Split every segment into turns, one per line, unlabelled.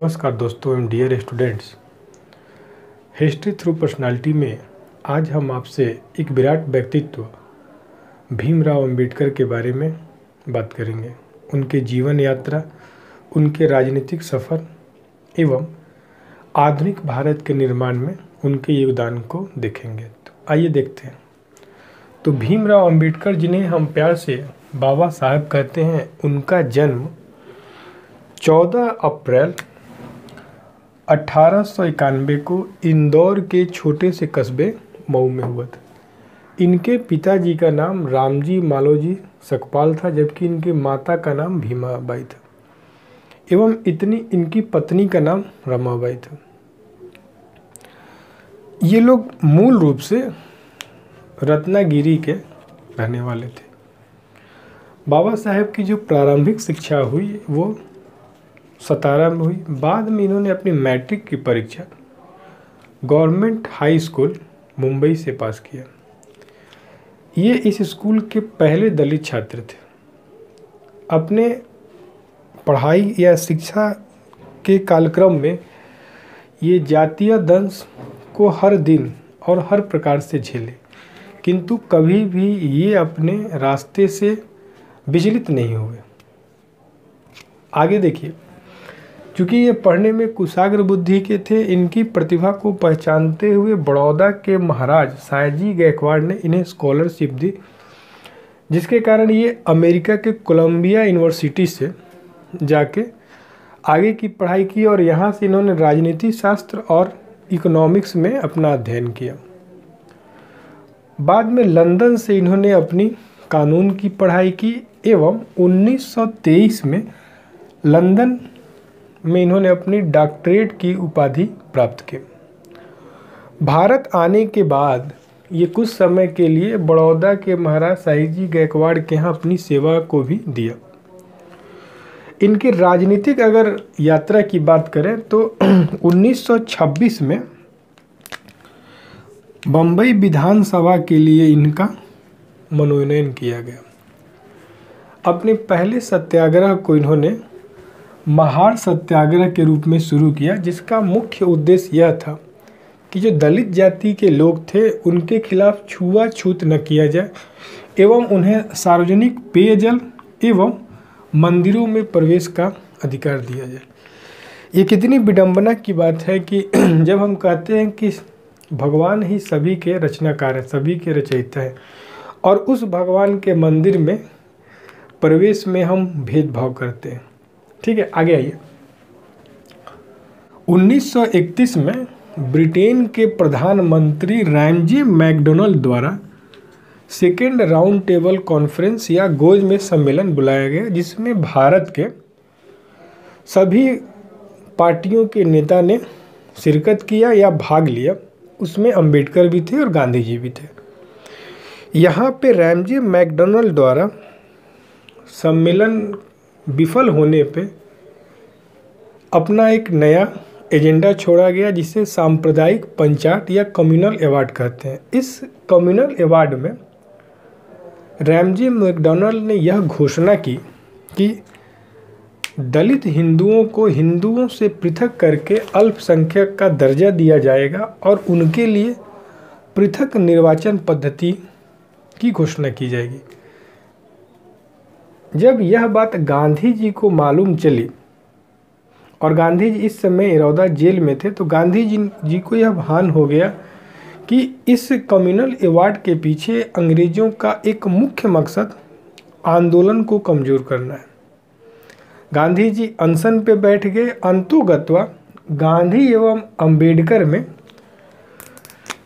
नमस्कार दोस्तों and dear students. History through personality में आज हम आपसे एक विराट व्यक्तित्व भीमराव अंबेडकर के बारे में बात करेंगे। उनके जीवन यात्रा, उनके राजनीतिक सफ़र एवं आधुनिक भारत के निर्माण में उनके योगदान को देखेंगे। तो आइए देखते हैं। तो भीमराव अंबेडकर, जिन्हें हम प्यार से बाबा साहब कहते हैं, उनका जन्म 14 अप्रैल 1891 को इंदौर के छोटे से कस्बे मऊ में हुआ था। इनके पिताजी का नाम रामजी मालोजी सकपाल था, जबकि इनकी माता का नाम भीमाबाई था एवं इनकी पत्नी का नाम रमाबाई था। ये लोग मूल रूप से रत्नागिरी के रहने वाले थे। बाबा साहब की जो प्रारंभिक शिक्षा हुई वो 17 में हुई। बाद में इन्होंने अपनी मैट्रिक की परीक्षा गवर्नमेंट हाई स्कूल मुंबई से पास किया। ये इस स्कूल के पहले दलित छात्र थे। अपने पढ़ाई या शिक्षा के कालक्रम में ये जातीय दंश को हर दिन और हर प्रकार से झेले, किंतु कभी भी ये अपने रास्ते से विचलित नहीं हुए। आगे देखिए, क्योंकि ये पढ़ने में कुशाग्र बुद्धि के थे, इनकी प्रतिभा को पहचानते हुए बड़ौदा के महाराज सयाजी गायकवाड़ ने इन्हें स्कॉलरशिप दी, जिसके कारण ये अमेरिका के कोलंबिया यूनिवर्सिटी से जाके आगे की पढ़ाई की और यहाँ से इन्होंने राजनीति शास्त्र और इकोनॉमिक्स में अपना अध्ययन किया। बाद में लंदन से इन्होंने अपनी कानून की पढ़ाई की एवं 1923 में लंदन में इन्होंने अपनी डॉक्टरेट की उपाधि प्राप्त की। भारत आने के बाद ये कुछ समय के लिए बड़ौदा के महाराज सयाजी गायकवाड़ के यहाँ अपनी सेवा को भी दिया। इनकी राजनीतिक अगर यात्रा की बात करें तो 1926 में बम्बई विधानसभा के लिए इनका मनोनयन किया गया। अपने पहले सत्याग्रह को इन्होंने महार सत्याग्रह के रूप में शुरू किया, जिसका मुख्य उद्देश्य यह था कि जो दलित जाति के लोग थे उनके खिलाफ छुआछूत न किया जाए एवं उन्हें सार्वजनिक पेयजल एवं मंदिरों में प्रवेश का अधिकार दिया जाए। ये कितनी विडंबना की बात है कि जब हम कहते हैं कि भगवान ही सभी के रचनाकार है, सभी के रचयिता है, और उस भगवान के मंदिर में प्रवेश में हम भेदभाव करते हैं। ठीक है, आगे आइए। 1931 में ब्रिटेन के प्रधानमंत्री रैमजी मैकडोनाल्ड द्वारा सेकेंड राउंड टेबल कॉन्फ्रेंस या गोज में सम्मेलन बुलाया गया, जिसमें भारत के सभी पार्टियों के नेता ने शिरकत किया या भाग लिया। उसमें अंबेडकर भी थे और गांधी जी भी थे। यहाँ पे रैमजी मैकडोनाल्ड द्वारा सम्मेलन विफल होने पे अपना एक नया एजेंडा छोड़ा गया, जिसे सांप्रदायिक पंचायत या कम्युनल अवार्ड कहते हैं। इस कम्युनल अवार्ड में रैमजी मैकडोनाल्ड ने यह घोषणा की कि दलित हिंदुओं को हिंदुओं से पृथक करके अल्पसंख्यक का दर्जा दिया जाएगा और उनके लिए पृथक निर्वाचन पद्धति की घोषणा की जाएगी। जब यह बात गांधी जी को मालूम चली और गांधी जी इस समय इरौदा जेल में थे, तो गांधी जी को यह भान हो गया कि इस कम्युनल अवार्ड के पीछे अंग्रेजों का एक मुख्य मकसद आंदोलन को कमज़ोर करना है। गांधी जी अनशन पे बैठ गए। अंतोगत्वा गांधी एवं अंबेडकर में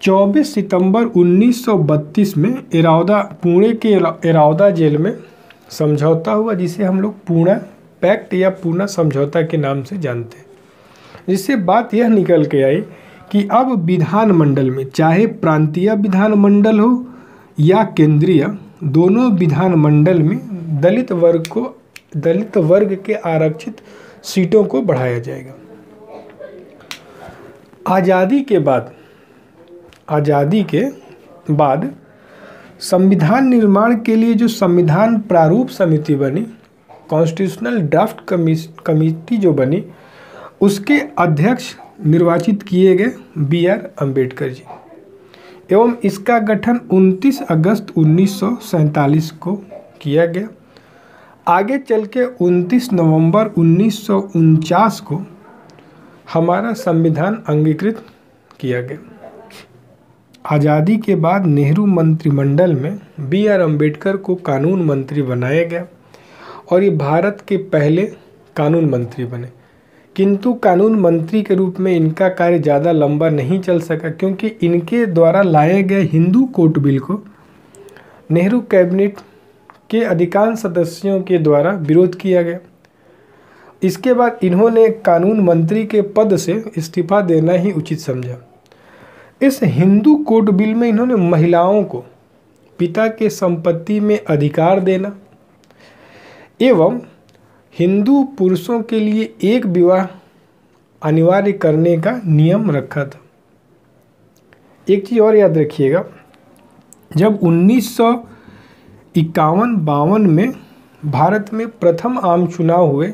24 सितंबर 1932 में पुणे के इरौदा जेल में समझौता हुआ, जिसे हम लोग पूना पैक्ट या पूना समझौता के नाम से जानते हैं। जिससे बात यह निकल के आई कि अब विधानमंडल में, चाहे प्रांतीय विधानमंडल हो या केंद्रीय, दोनों विधानमंडल में दलित वर्ग के आरक्षित सीटों को बढ़ाया जाएगा। आज़ादी के बाद संविधान निर्माण के लिए जो संविधान प्रारूप समिति बनी, कॉन्स्टिट्यूशनल ड्राफ्ट कमेटी जो बनी, उसके अध्यक्ष निर्वाचित किए गए BR अम्बेडकर जी एवं इसका गठन 29 अगस्त 1947 को किया गया। आगे चल के 29 नवंबर 1949 को हमारा संविधान अंगीकृत किया गया। आज़ादी के बाद नेहरू मंत्रिमंडल में BR अम्बेडकर को कानून मंत्री बनाया गया और ये भारत के पहले कानून मंत्री बने, किंतु कानून मंत्री के रूप में इनका कार्य ज़्यादा लंबा नहीं चल सका, क्योंकि इनके द्वारा लाए गए हिंदू कोर्ट बिल को नेहरू कैबिनेट के अधिकांश सदस्यों के द्वारा विरोध किया गया। इसके बाद इन्होंने कानून मंत्री के पद से इस्तीफा देना ही उचित समझा। इस हिंदू कोर्ट बिल में इन्होंने महिलाओं को पिता के संपत्ति में अधिकार देना एवं हिंदू पुरुषों के लिए एक विवाह अनिवार्य करने का नियम रखा था। एक चीज़ और याद रखिएगा, जब 1951-52 में भारत में प्रथम आम चुनाव हुए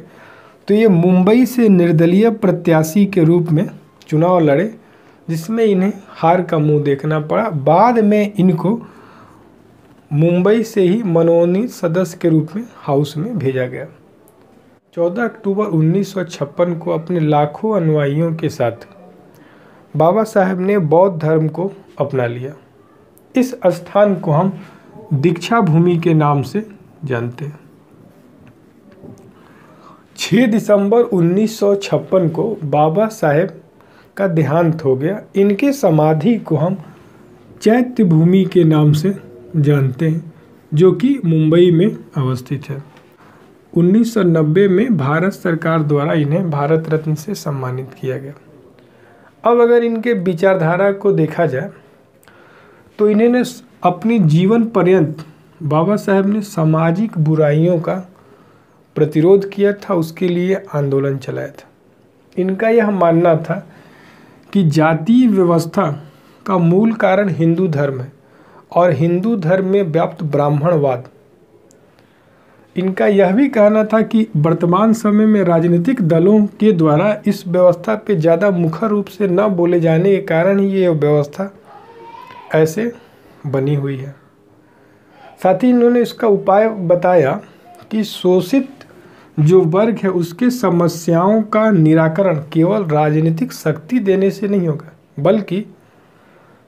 तो ये मुंबई से निर्दलीय प्रत्याशी के रूप में चुनाव लड़े, जिसमें इन्हें हार का मुंह देखना पड़ा। बाद में इनको मुंबई से ही मनोनीत सदस्य के रूप में हाउस में भेजा गया। 14 अक्टूबर 1956 को अपने लाखों अनुयायियों के साथ बाबा साहेब ने बौद्ध धर्म को अपना लिया। इस स्थान को हम दीक्षा भूमि के नाम से जानते हैं। 6 दिसंबर 1956 को बाबा साहेब का देहांत हो गया। इनके समाधि को हम चैत्य भूमि के नाम से जानते हैं, जो कि मुंबई में अवस्थित है। 1990 में भारत सरकार द्वारा इन्हें भारत रत्न से सम्मानित किया गया। अब अगर इनके विचारधारा को देखा जाए तो इन्होंने अपनी जीवन पर्यंत बाबा साहेब ने सामाजिक बुराइयों का प्रतिरोध किया था, उसके लिए आंदोलन चलाया था। इनका यह मानना था कि जातीय व्यवस्था का मूल कारण हिंदू धर्म है और हिंदू धर्म में व्याप्त ब्राह्मणवाद। इनका यह भी कहना था कि वर्तमान समय में राजनीतिक दलों के द्वारा इस व्यवस्था पे ज़्यादा मुखर रूप से न बोले जाने के कारण ही ये व्यवस्था ऐसे बनी हुई है। साथ ही इन्होंने इसका उपाय बताया कि शोषित जो वर्ग है उसके समस्याओं का निराकरण केवल राजनीतिक शक्ति देने से नहीं होगा, बल्कि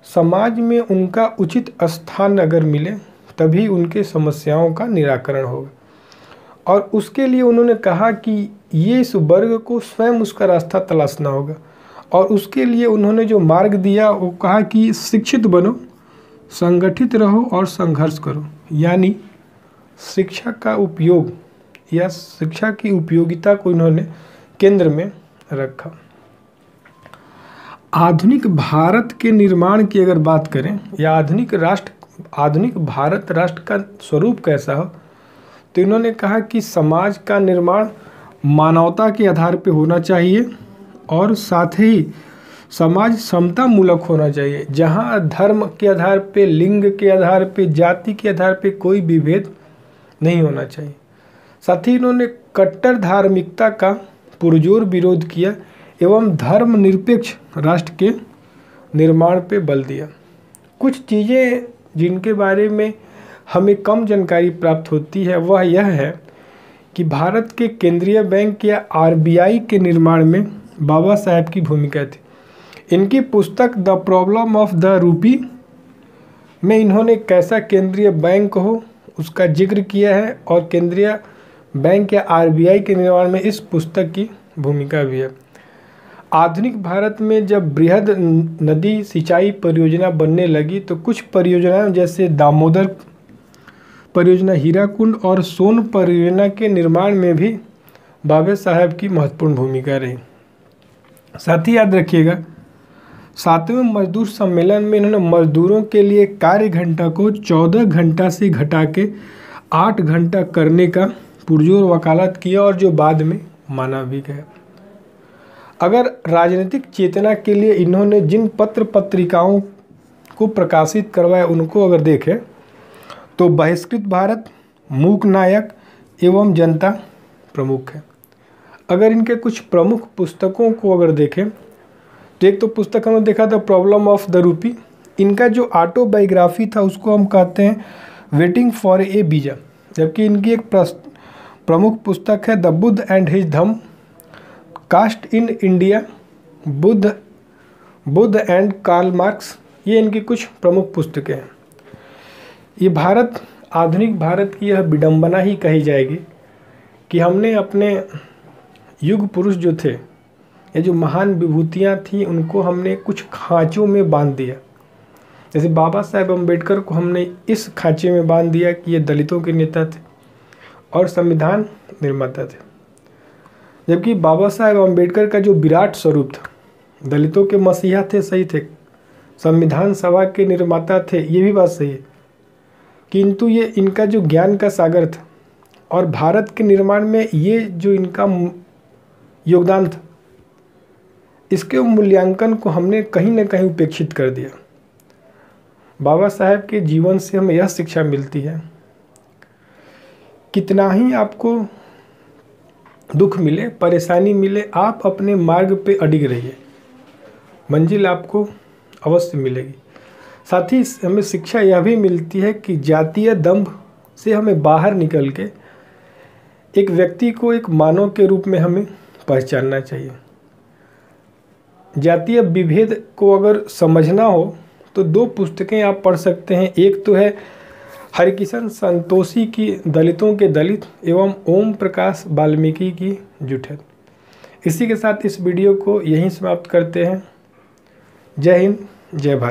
समाज में उनका उचित स्थान अगर मिले तभी उनके समस्याओं का निराकरण होगा। और उसके लिए उन्होंने कहा कि ये इस वर्ग को स्वयं उसका रास्ता तलाशना होगा, और उसके लिए उन्होंने जो मार्ग दिया वो कहा कि शिक्षित बनो, संगठित रहो और संघर्ष करो। यानी शिक्षा का उपयोग या शिक्षा की उपयोगिता को इन्होंने केंद्र में रखा। आधुनिक भारत के निर्माण की अगर बात करें या आधुनिक भारत राष्ट्र का स्वरूप कैसा हो, तो इन्होंने कहा कि समाज का निर्माण मानवता के आधार पर होना चाहिए और साथ ही समाज समता मूलक होना चाहिए, जहां धर्म के आधार पे, लिंग के आधार पे, जाति के आधार पे कोई विभेद नहीं होना चाहिए। साथ ही इन्होंने कट्टर धार्मिकता का पुरजोर विरोध किया एवं धर्मनिरपेक्ष राष्ट्र के निर्माण पे बल दिया। कुछ चीज़ें जिनके बारे में हमें कम जानकारी प्राप्त होती है वह यह है कि भारत के केंद्रीय बैंक या RBI के निर्माण में बाबा साहेब की भूमिका थी। इनकी पुस्तक the problem of the rupee में इन्होंने कैसा केंद्रीय बैंक हो उसका जिक्र किया है, और केंद्रीय बैंक या RBI के निर्माण में इस पुस्तक की भूमिका भी है। आधुनिक भारत में जब बृहद नदी सिंचाई परियोजना बनने लगी तो कुछ परियोजनाएं जैसे दामोदर परियोजना, हीराकुंड और सोन परियोजना के निर्माण में भी बाबा साहेब की महत्वपूर्ण भूमिका रही। साथ ही याद रखिएगा, 7वें मजदूर सम्मेलन में इन्होंने मजदूरों के लिए कार्य घंटा को 14 घंटा से घटा के 8 घंटा करने का पुरजोर वकालत किया, और जो बाद में माना भी गया। अगर राजनीतिक चेतना के लिए इन्होंने जिन पत्र पत्रिकाओं को प्रकाशित करवाया उनको अगर देखें तो बहिष्कृत भारत, मूक नायक एवं जनता प्रमुख है। अगर इनके कुछ प्रमुख पुस्तकों को अगर देखें तो एक तो पुस्तक हमने देखा था प्रॉब्लम ऑफ द रूपी। इनका जो ऑटोबायोग्राफी था उसको हम कहते हैं वेटिंग फॉर ए वीज़ा। जबकि इनकी एक प्रमुख पुस्तक है the Buddha and his Dhamma, caste in India, Buddha and Karl Marx. ये इनकी कुछ प्रमुख पुस्तकें हैं। ये भारत, आधुनिक भारत की यह विडंबना ही कही जाएगी कि हमने अपने युग पुरुष जो थे, ये जो महान विभूतियाँ थीं, उनको हमने कुछ खाँचों में बांध दिया। जैसे बाबा साहेब अम्बेडकर को हमने इस खाँचे में बांध दिया कि ये दलितों के नेता थे और संविधान निर्माता थे। जबकि बाबा साहेब अम्बेडकर का जो विराट स्वरूप था, दलितों के मसीहा थे, सही थे, संविधान सभा के निर्माता थे, ये भी बात सही है, किंतु ये इनका जो ज्ञान का सागर था और भारत के निर्माण में ये जो इनका योगदान था, इसके मूल्यांकन को हमने कहीं ना कहीं उपेक्षित कर दिया। बाबा साहेब के जीवन से हमें यह शिक्षा मिलती है, कितना ही आपको दुख मिले, परेशानी मिले, आप अपने मार्ग पे अडिग रहिए, मंजिल आपको अवश्य मिलेगी। साथ ही हमें शिक्षा यह भी मिलती है कि जातीय दंभ से हमें बाहर निकल के एक व्यक्ति को एक मानव के रूप में हमें पहचानना चाहिए। जातीय विभेद को अगर समझना हो तो दो पुस्तकें आप पढ़ सकते हैं। एक तो है हरिकिशन संतोषी की दलितों के दलित एवं ओम प्रकाश वाल्मीकि की जुठन। इसी के साथ इस वीडियो को यहीं समाप्त करते हैं। जय हिंद, जय भारत।